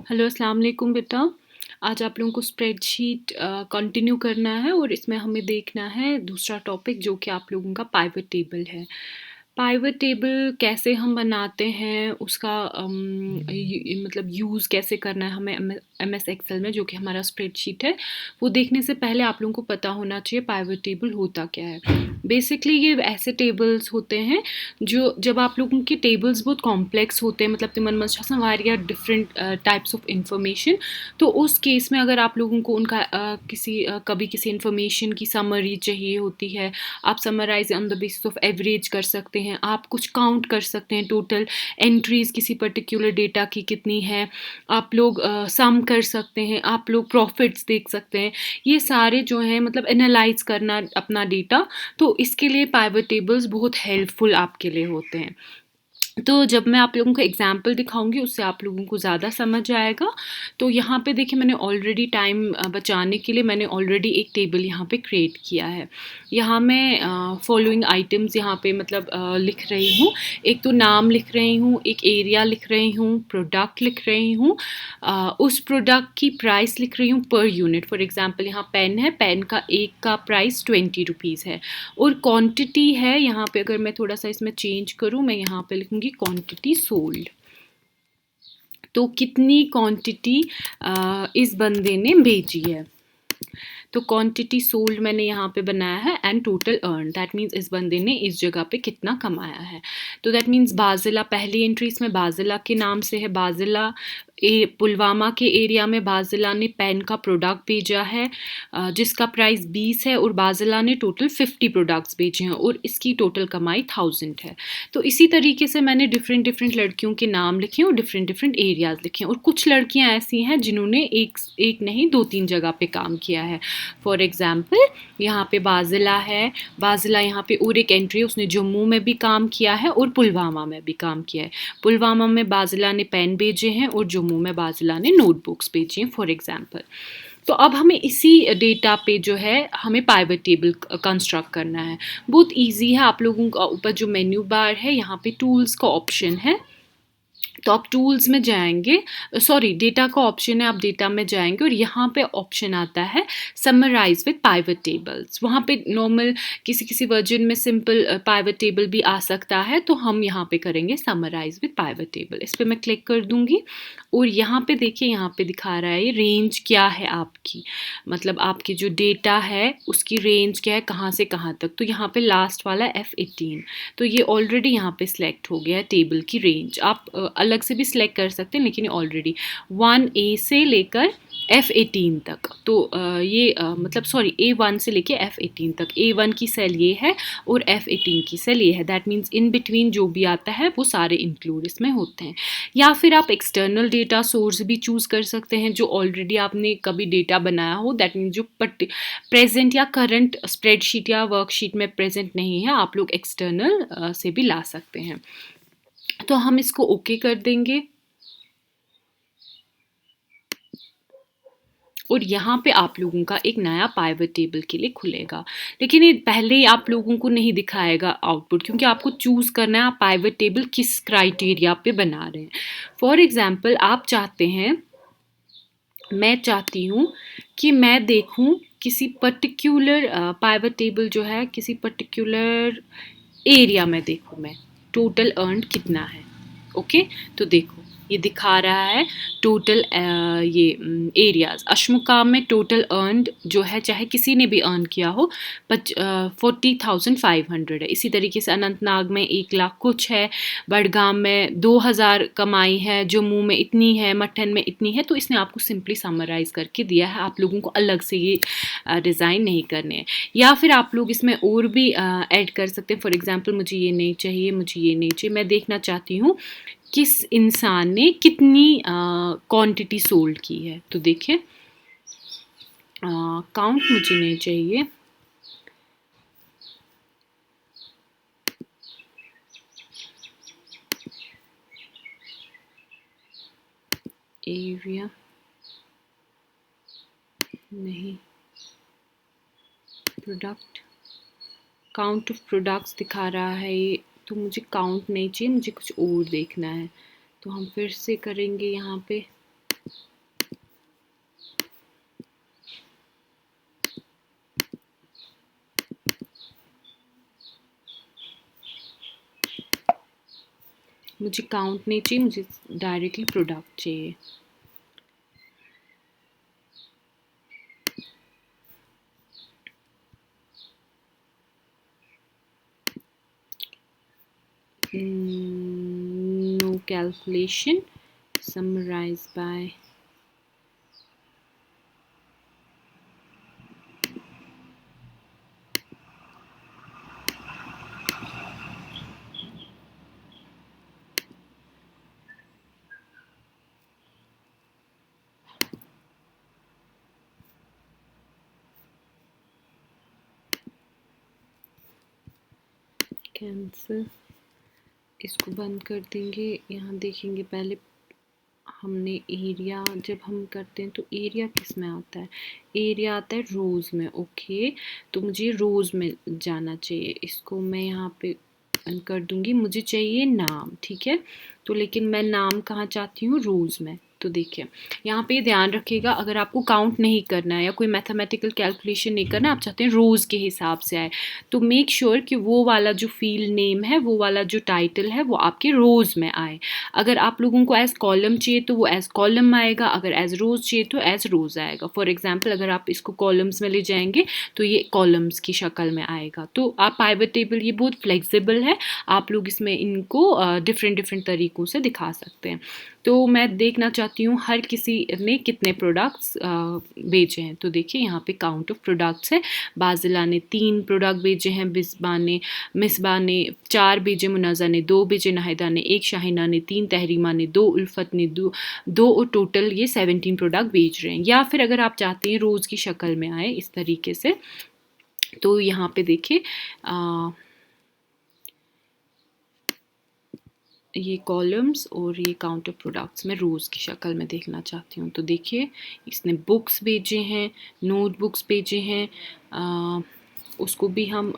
Hello अस्सलाम वालेकुम बेटा। आज आप लोगों को स्प्रेडशीट कंटिन्यू करना है और इसमें हमें देखना है दूसरा टॉपिक जो कि आप लोगों का पाइवट टेबल है। पाइवट टेबल कैसे हम बनाते हैं उसका मतलब यूज़ कैसे करना है हमें एम एस एक्सेल में जो कि हमारा स्प्रेडशीट है, वो देखने से पहले आप लोगों को पता होना चाहिए पाइवट टेबल होता क्या है। बेसिकली ये ऐसे टेबल्स होते हैं जो जब आप लोगों के टेबल्स बहुत कॉम्प्लेक्स होते हैं, मतलब तिमन मंद छासन वारिया डिफरेंट टाइप्स ऑफ इंफॉर्मेशन, तो उस केस में अगर आप लोगों को उनका कभी किसी इंफॉर्मेशन की समरी चाहिए होती है, आप summarise on the basis of average कर सकते हैं, आप कुछ काउंट कर सकते हैं टोटल एंट्रीज किसी पर्टिकुलर डेटा की कितनी है, आप लोग सम कर सकते हैं, आप लोग प्रॉफिट्स देख सकते हैं। ये सारे जो हैं मतलब एनालाइज करना अपना डेटा, तो इसके लिए पाइवट टेबल्स बहुत हेल्पफुल आपके लिए होते हैं। तो जब मैं आप लोगों को एग्जाम्पल दिखाऊंगी उससे आप लोगों को ज़्यादा समझ आएगा। तो यहाँ पे देखिए मैंने ऑलरेडी टाइम बचाने के लिए मैंने ऑलरेडी एक टेबल यहाँ पे क्रिएट किया है। यहाँ मैं फॉलोइंग आइटम्स यहाँ पे मतलब लिख रही हूँ। एक तो नाम लिख रही हूँ, एक एरिया लिख रही हूँ, प्रोडक्ट लिख रही हूँ, उस प्रोडक्ट की प्राइस लिख रही हूँ पर यूनिट। फॉर एग्जाम्पल यहाँ पेन है, पेन का एक का प्राइस 20 रुपीज़ है। और क्वांटिटी है यहाँ पे, अगर मैं थोड़ा सा इसमें चेंज करूँ, मैं यहाँ पे लिखूँगी क्वांटिटी सोल्ड। तो कितनी क्वांटिटी इस बंदे ने भेजी है, तो क्वांटिटी सोल्ड मैंने यहाँ पे बनाया है and total earn, that means इस बंदे ने इस जगह पे कितना कमाया है। तो दैट मीन्स बाजिला, पहली एंट्री इसमें बाजिला के नाम से है। बाजिला पुलवामा के एरिया में बाजिला ने पेन का प्रोडक्ट भेजा है जिसका प्राइस 20 है, और बाजिला ने टोटल 50 प्रोडक्ट्स भेजे हैं और इसकी टोटल कमाई 1000 है। तो इसी तरीके से मैंने डिफरेंट डिफरेंट लड़कियों के नाम लिखे और डिफरेंट डिफरेंट एरियाज लिखे हैं। और कुछ लड़कियां ऐसी हैं जिन्होंने एक एक नहीं 2-3 जगह पे काम किया है। फॉर एग्जाम्पल यहाँ पे बाजिला है, बाजिला यहाँ पे और एक एंट्री है, उसने जम्मू में भी काम किया है और पुलवामा में भी काम किया है। पुलवामा में बाजिला ने पेन भेजे हैं और जम्मू में बाजिला ने नोटबुक्स भेजी हैं फॉर एग्जाम्पल। तो अब हमें इसी डेटा पे जो है हमें पाइवट टेबल कंस्ट्रक्ट करना है। बहुत इजी है। आप लोगों का ऊपर जो मेन्यू बार है यहाँ पे टूल्स का ऑप्शन है, तो आप टूल्स में जाएंगे, सॉरी डेटा का ऑप्शन है, आप डेटा में जाएंगे और यहाँ पे ऑप्शन आता है समराइज विद पाइवट टेबल्स। वहाँ पे नॉर्मल किसी किसी वर्जन में सिंपल पाइवट टेबल भी आ सकता है, तो हम यहाँ पे करेंगे समराइज विद पाइवट टेबल। इस पर मैं क्लिक कर दूंगी और यहाँ पे देखिए यहाँ पे दिखा रहा है ये रेंज क्या है आपकी, मतलब आपकी जो डेटा है उसकी रेंज क्या है, कहाँ से कहाँ तक। तो यहाँ पे लास्ट वाला F18, तो ये ऑलरेडी यहाँ पे सिलेक्ट हो गया है टेबल की रेंज। आप अलग से भी सिलेक्ट कर सकते हैं, लेकिन ऑलरेडी 1A से लेकर F18 तक, तो ये मतलब सॉरी A1 से लेके F18 तक, A1 की सेल ये है और F18 की सेल ये है। दैट मीन्स इन बिटवीन जो भी आता है वो सारे इंक्लूड इसमें होते हैं। या फिर आप एक्सटर्नल डेटा सोर्स भी चूज़ कर सकते हैं जो ऑलरेडी आपने कभी डेटा बनाया हो, दैट मीन्स जो प्रेजेंट या करंट स्प्रेडशीट या वर्कशीट में प्रेजेंट नहीं है, आप लोग एक्सटर्नल से भी ला सकते हैं। तो हम इसको ओके कर देंगे और यहाँ पे आप लोगों का एक नया पाइवट टेबल के लिए खुलेगा। लेकिन ये पहले ही आप लोगों को नहीं दिखाएगा आउटपुट, क्योंकि आपको चूज़ करना है आप पाइवट टेबल किस क्राइटेरिया पे बना रहे हैं। फॉर एग्जाम्पल आप चाहते हैं, मैं चाहती हूँ कि मैं देखूँ किसी पर्टिकुलर पाइवट टेबल जो है किसी पर्टिकुलर एरिया में देखूँ मैं टोटल अर्न कितना है। ओके, तो देखो ये दिखा रहा है टोटल ये एरियाज। अशमुका में टोटल अर्नड जो है, चाहे किसी ने भी अर्न किया हो, 40,500 है। इसी तरीके से अनंतनाग में 1 लाख कुछ है, बड़गाम में 2000 कमाई है, जम्मू में इतनी है, मठन में इतनी है। तो इसने आपको सिंपली समराइज करके दिया है, आप लोगों को अलग से ये डिज़ाइन नहीं करने हैं। या फिर आप लोग इसमें और भी ऐड कर सकते हैं। फॉर एग्जांपल मुझे ये नहीं चाहिए, मुझे ये नहीं चाहिए, मैं देखना चाहती हूँ किस इंसान ने कितनी क्वांटिटी सोल्ड की है। तो देखिए काउंट मुझे नहीं चाहिए, एरिया नहीं, प्रोडक्ट, काउंट ऑफ प्रोडक्ट्स दिखा रहा है ये, तो मुझे काउंट नहीं चाहिए, मुझे कुछ और देखना है। तो हम फिर से करेंगे यहाँ पे मुझे काउंट नहीं चाहिए, मुझे डायरेक्टली प्रोडक्ट चाहिए। No calculation, summarize by cancel. इसको बंद कर देंगे। यहाँ देखेंगे पहले हमने एरिया जब हम करते हैं तो एरिया किस में आता है, एरिया आता है रोज़ में। ओके, तो मुझे रोज़ में जाना चाहिए। इसको मैं यहाँ पे बंद कर दूंगी। मुझे चाहिए नाम, ठीक है। तो लेकिन मैं नाम कहाँ चाहती हूँ, रोज़ में। तो देखिए यहाँ पे ध्यान रखिएगा, अगर आपको काउंट नहीं करना है या कोई मैथमेटिकल कैलकुलेशन नहीं करना, आप चाहते हैं रोज़ के हिसाब से आए, तो मेक श्योर कि वो वाला जो फील्ड नेम है, वो वाला जो टाइटल है, वो आपके रोज़ में आए। अगर आप लोगों को एज कॉलम चाहिए तो वो एज कॉलम आएगा, अगर एज रोज़ चाहिए तो एज रोज़ आएगा। फॉर एग्जाम्पल अगर आप इसको कॉलम्स में ले जाएंगे तो ये कॉलम्स की शक्ल में आएगा। तो आप पाइवट टेबल ये बहुत फ्लेक्सिबल है, आप लोग इसमें इनको डिफरेंट डिफरेंट तरीक़ों से दिखा सकते हैं। तो मैं देखना चाहती हूँ हर किसी ने कितने प्रोडक्ट्स बेचे हैं। तो देखिए यहाँ पे काउंट ऑफ प्रोडक्ट्स है। बाजिला ने 3 प्रोडक्ट बेचे हैं, मिसबा ने 4 बेचे, मुनाजा ने 2 बेचे, नाहिदा ने 1, शाहिना ने 3, तहरीमा ने 2, उल्फत ने 2 और टोटल ये 17 प्रोडक्ट बेच रहे हैं। या फिर अगर आप चाहते हैं रोज़ की शक्ल में आए इस तरीके से, तो यहाँ पे देखिए ये कॉलम्स और ये काउंट ऑफ प्रोडक्ट्स मैं रोज़ की शक्ल में देखना चाहती हूँ। तो देखिए इसने बुक्स भेजे हैं, नोटबुक्स भेजे हैं, उसको भी हम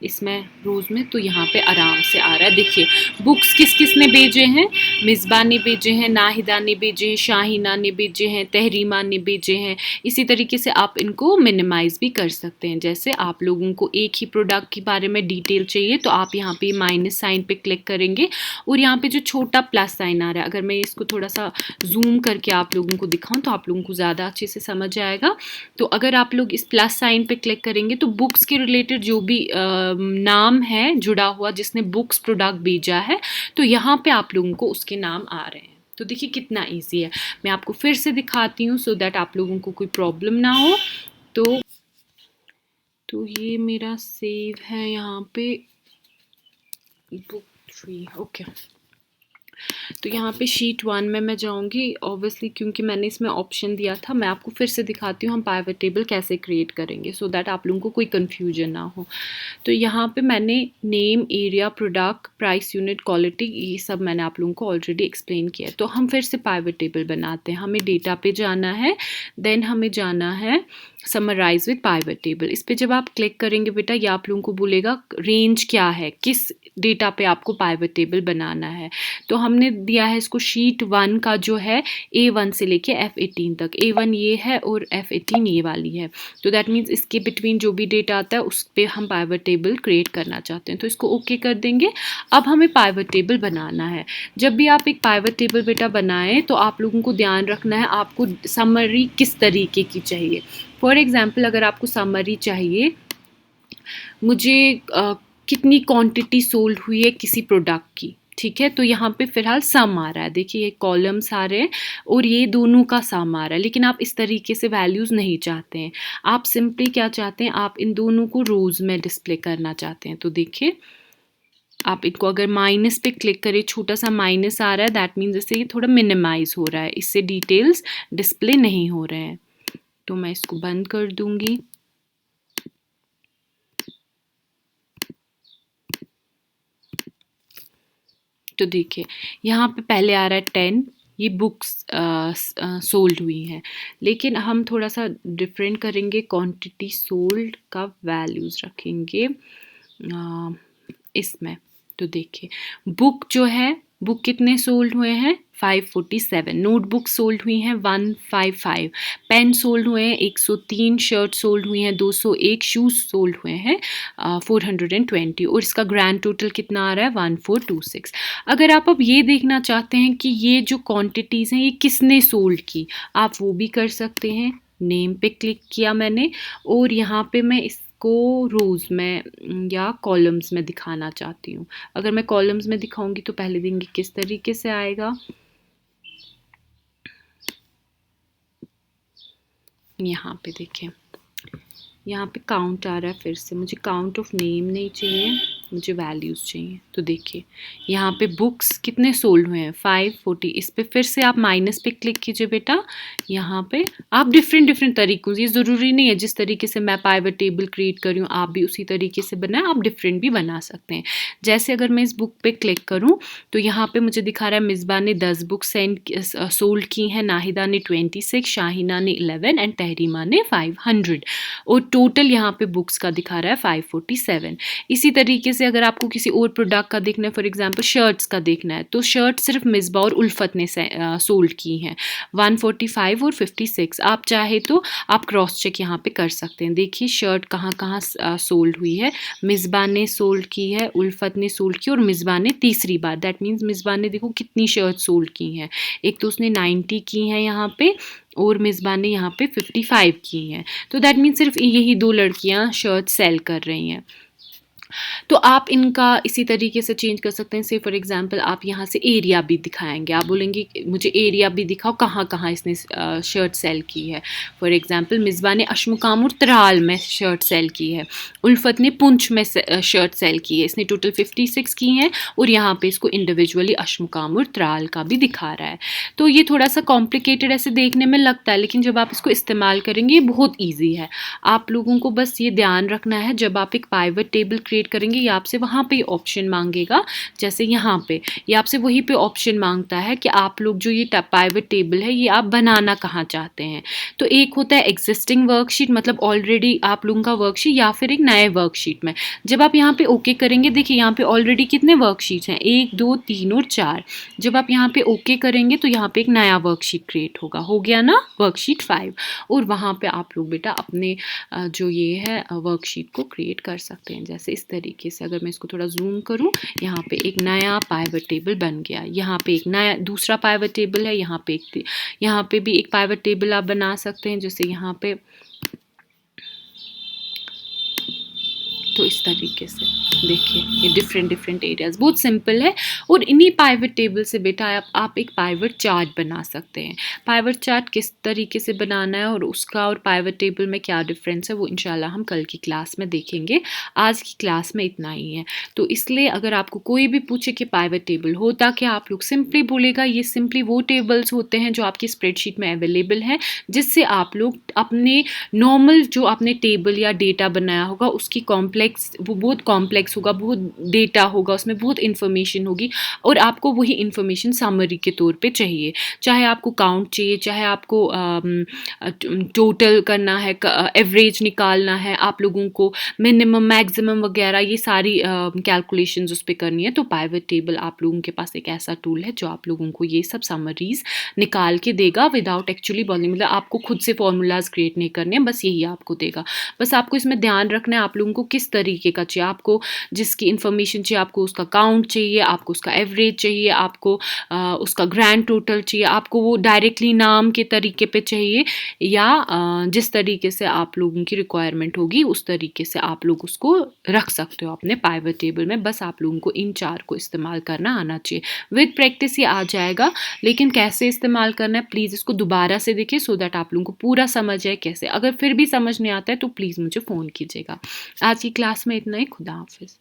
इसमें रोज़ में, तो यहाँ पे आराम से आ रहा है। देखिए बुक्स किस किस ने भेजे हैं, मिसबा ने भेजे हैं, नाहिदा ने भेजे हैं, शाहिना ने भेजे हैं, तहरीमा ने भेजे हैं। इसी तरीके से आप इनको मिनिमाइज़ भी कर सकते हैं। जैसे आप लोगों को एक ही प्रोडक्ट के बारे में डिटेल चाहिए तो आप यहाँ पे माइनस साइन पे क्लिक करेंगे और यहाँ पे जो छोटा प्लस साइन आ रहा है, अगर मैं इसको थोड़ा सा जूम करके आप लोगों को दिखाऊँ तो आप लोगों को ज़्यादा अच्छे से समझ आएगा। तो अगर आप लोग इस प्लस साइन पे क्लिक करेंगे तो बुक्स के रिलेटेड जो भी नाम है जुड़ा हुआ जिसने बुक्स प्रोडक्ट भेजा है, तो यहाँ पे आप लोगों को उसके नाम आ रहे हैं। तो देखिए कितना इजी है। मैं आपको फिर से दिखाती हूँ सो दैट आप लोगों को कोई प्रॉब्लम ना हो। तो ये मेरा सेव है यहाँ पे बुक 3। ओके, तो यहाँ पे शीट 1 में मैं जाऊँगी ऑब्वियसली, क्योंकि मैंने इसमें ऑप्शन दिया था। मैं आपको फिर से दिखाती हूँ हम पाइवट टेबल कैसे क्रिएट करेंगे सो दैट आप लोगों को कोई कन्फ्यूजन ना हो। तो यहाँ पे मैंने name, area, product, price, unit, quality, ये सब मैंने आप लोगों को ऑलरेडी एक्सप्लेन किया है। तो हम फिर से पाइवट टेबल बनाते हैं। हमें डेटा पे जाना है, देन हमें जाना है समराइज विद पाइवट टेबल। इस पर जब आप क्लिक करेंगे बेटा, ये आप लोगों को बोलेगा रेंज क्या है, किस डेटा पे आपको पाइवट टेबल बनाना है। तो हमने दिया है इसको शीट 1 का जो है A1 से लेके F18 तक। A1 ये है और F18 ये वाली है। तो दैट मीन्स इसके बिटवीन जो भी डेटा आता है उस पर हम पाइवट टेबल क्रिएट करना चाहते हैं। तो इसको ओके कर देंगे। अब हमें पाइवट टेबल बनाना है। जब भी आप एक पाइवट टेबल बेटा बनाएं तो आप लोगों को ध्यान रखना है आपको समरी किस तरीके की चाहिए। फॉर एग्जाम्पल अगर आपको समरी चाहिए, मुझे कितनी क्वांटिटी सोल्ड हुई है किसी प्रोडक्ट की, ठीक है, तो यहाँ पे फिलहाल सम आ रहा है। देखिए ये कॉलम्स आ रहे हैं और ये दोनों का सम आ रहा है, लेकिन आप इस तरीके से वैल्यूज़ नहीं चाहते हैं। आप सिंपली क्या चाहते हैं, आप इन दोनों को रोज़ में डिस्प्ले करना चाहते हैं। तो देखिए आप इनको अगर माइनस पे क्लिक करें, छोटा सा माइनस आ रहा है, दैट मीन्स इससे ये थोड़ा मिनिमाइज हो रहा है, इससे डिटेल्स डिस्प्ले नहीं हो रहे हैं। तो मैं इसको बंद कर दूंगी। तो देखिए यहाँ पे पहले आ रहा है 10, ये बुक्स सोल्ड हुई हैं, लेकिन हम थोड़ा सा डिफरेंट करेंगे, क्वांटिटी सोल्ड का वैल्यूज़ रखेंगे इसमें। तो देखिए बुक जो है बुक कितने सोल्ड हुए हैं 547, नोटबुक सोल्ड हुई हैं 155, पेन सोल्ड हुए हैं 103, शर्ट सोल्ड हुई हैं 201, शूज़ सोल्ड हुए हैं 420 और इसका ग्रैंड टोटल कितना आ रहा है 1426। अगर आप अब ये देखना चाहते हैं कि ये जो क्वांटिटीज़ हैं ये किसने सोल्ड की, आप वो भी कर सकते हैं। नेम पे क्लिक किया मैंने और यहाँ पे मैं इसको रोज़ में या कॉलम्स में दिखाना चाहती हूँ। अगर मैं कॉलम्स में दिखाऊंगी तो पहले देंगे किस तरीके से आएगा, यहाँ पे देखें, यहाँ पे काउंट आ रहा है। फिर से मुझे काउंट ऑफ नेम नहीं चाहिए, मुझे वैल्यूज़ चाहिए। तो देखिए यहाँ पे बुक्स कितने सोल्ड हुए हैं 540, इस पे फिर से आप माइनस पे क्लिक कीजिए बेटा। यहाँ पे आप डिफरेंट तरीक़ों से, ये ज़रूरी नहीं है जिस तरीके से मैं पाइवट टेबल क्रिएट कर रही हूँ आप भी उसी तरीके से बनाएं, आप डिफरेंट भी बना सकते हैं। जैसे अगर मैं इस बुक पे क्लिक करूँ तो यहाँ पे मुझे दिखा रहा है मिसबा ने 10 बुक सोल्ड की हैं, नाहिदा ने 26, शाहिना ने 11 एंड तहरीमा ने 500 और टोटल यहाँ पे बुक्स का दिखा रहा है 547। इसी तरीके से अगर आपको किसी और प्रोडक्ट का देखना है, फॉर एग्जांपल शर्ट्स का देखना है, तो शर्ट सिर्फ मिसबा और उल्फत ने सोल्ड की हैं 145 और 56। आप चाहे तो आप क्रॉस चेक यहाँ पे कर सकते हैं। देखिए शर्ट कहाँ कहाँ सोल्ड हुई है, मिसबा ने सोल्ड की है, उल्फत ने सोल्ड की और मिसबा ने तीसरी बार। दैट मीन्स मिसबा ने देखो कितनी शर्ट सोल्ड की हैं, एक तो उसने 90 की हैं यहाँ पे और मिसबा ने यहाँ पे 55 की हैं। तो दैट मीन्स सिर्फ यही दो लड़कियाँ शर्ट सेल कर रही हैं। तो आप इनका इसी तरीके से चेंज कर सकते हैं। से फॉर एग्जांपल आप यहाँ से एरिया भी दिखाएंगे, आप बोलेंगे मुझे एरिया भी दिखाओ कहाँ कहाँ इसने शर्ट सेल की है। फॉर एग्जांपल मिसबा ने अशमुकाम और त्राल में शर्ट सेल की है, उल्फत ने पुंछ में शर्ट सेल की है, इसने टोटल 56 की हैं और यहाँ पे इसको इंडिविजुअली अशमुकाम और त्राल का भी दिखा रहा है। तो ये थोड़ा सा कॉम्प्लिकेटेड ऐसे देखने में लगता है, लेकिन जब आप इसको इस्तेमाल करेंगे ये बहुत ईजी है। आप लोगों को बस ये ध्यान रखना है जब आप एक पाइवट टेबल क्रिएट करेंगे ये आपसे वहाँ पे ऑप्शन मांगेगा, जैसे यहाँ पे ये आपसे वहीं पे ऑप्शन मांगता है कि आप लोग जो ये पाइवट टेबल है ये आप बनाना कहाँ चाहते हैं। तो एक होता है एग्जिस्टिंग वर्कशीट, मतलब ऑलरेडी आप लोगों का वर्कशीट, या फिर एक नए वर्कशीट में। जब आप यहाँ पे ओके करेंगे, देखिए यहाँ पे ऑलरेडी कितने वर्कशीट्स हैं 1 2 3 और 4। जब आप यहाँ पे ओके करेंगे तो यहाँ पे एक नया वर्कशीट क्रिएट होगा, हो गया ना वर्कशीट 5, और वहाँ पे आप लोग बेटा अपने जो ये है वर्कशीट को क्रिएट कर सकते हैं। जैसे इस तरीके से अगर मैं इसको थोड़ा जूम करूं, यहाँ पे एक नया पाइवट टेबल बन गया, यहाँ पे एक नया दूसरा पाइवट टेबल है, यहाँ पे भी एक पाइवट टेबल आप बना सकते हैं, जैसे यहाँ पे। तो इस तरीके से देखिए ये डिफरेंट एरियाज, बहुत सिंपल है। और इन्हीं पाइवट टेबल से बेटा आप एक पाइवट चार्ट बना सकते हैं। पाइवट चार्ट किस तरीके से बनाना है और उसका और पाइवट टेबल में क्या डिफरेंस है वो इंशाल्लाह हम कल की क्लास में देखेंगे। आज की क्लास में इतना ही है। तो इसलिए अगर आपको कोई भी पूछे कि पाइवट टेबल होता क्या, आप लोग सिंपली बोलेगा ये सिंपली वो टेबल्स होते हैं जो आपकी स्प्रेडशीट में अवेलेबल हैं, जिससे आप लोग अपने नॉर्मल जो आपने टेबल या डेटा बनाया होगा उसकी वो बहुत कॉम्प्लेक्स होगा, बहुत डेटा होगा, उसमें बहुत इन्फॉर्मेशन होगी और आपको वही इन्फॉर्मेशन समरी के तौर पे चाहिए। चाहे आपको काउंट चाहिए, चाहे आपको टोटल करना है, एवरेज निकालना है, आप लोगों को मिनिमम मैक्सिमम वगैरह ये सारी कैलकुलेशंस उस पर करनी है, तो पाइवट टेबल आप लोगों के पास एक ऐसा टूल है जो आप लोगों को ये सब समरीज निकाल के देगा विदाउट एक्चुअली बोलिंग, मतलब आपको खुद से फॉर्मूलाज क्रिएट नहीं करने हैं, बस यही आपको देगा। बस आपको इसमें ध्यान रखना है आप लोगों को किस तरीके का चाहिए, आपको जिसकी इन्फॉर्मेशन चाहिए, आपको उसका काउंट चाहिए, आपको उसका एवरेज चाहिए, आपको उसका ग्रैंड टोटल चाहिए, आपको वो डायरेक्टली नाम के तरीके पे चाहिए, या जिस तरीके से आप लोगों की रिक्वायरमेंट होगी उस तरीके से आप लोग उसको रख सकते हो अपने पाइवट टेबल में। बस आप लोगों को इन 4 को इस्तेमाल करना आना चाहिए। विद प्रैक्टिस ये आ जाएगा, लेकिन कैसे इस्तेमाल करना है प्लीज़ इसको दोबारा से देखिए सो दैट आप लोगों को पूरा समझ आए कैसे। अगर फिर भी समझ नहीं आता है तो प्लीज़ मुझे फ़ोन कीजिएगा। आज की क्लास में इतना ही। खुदा हाफिज़।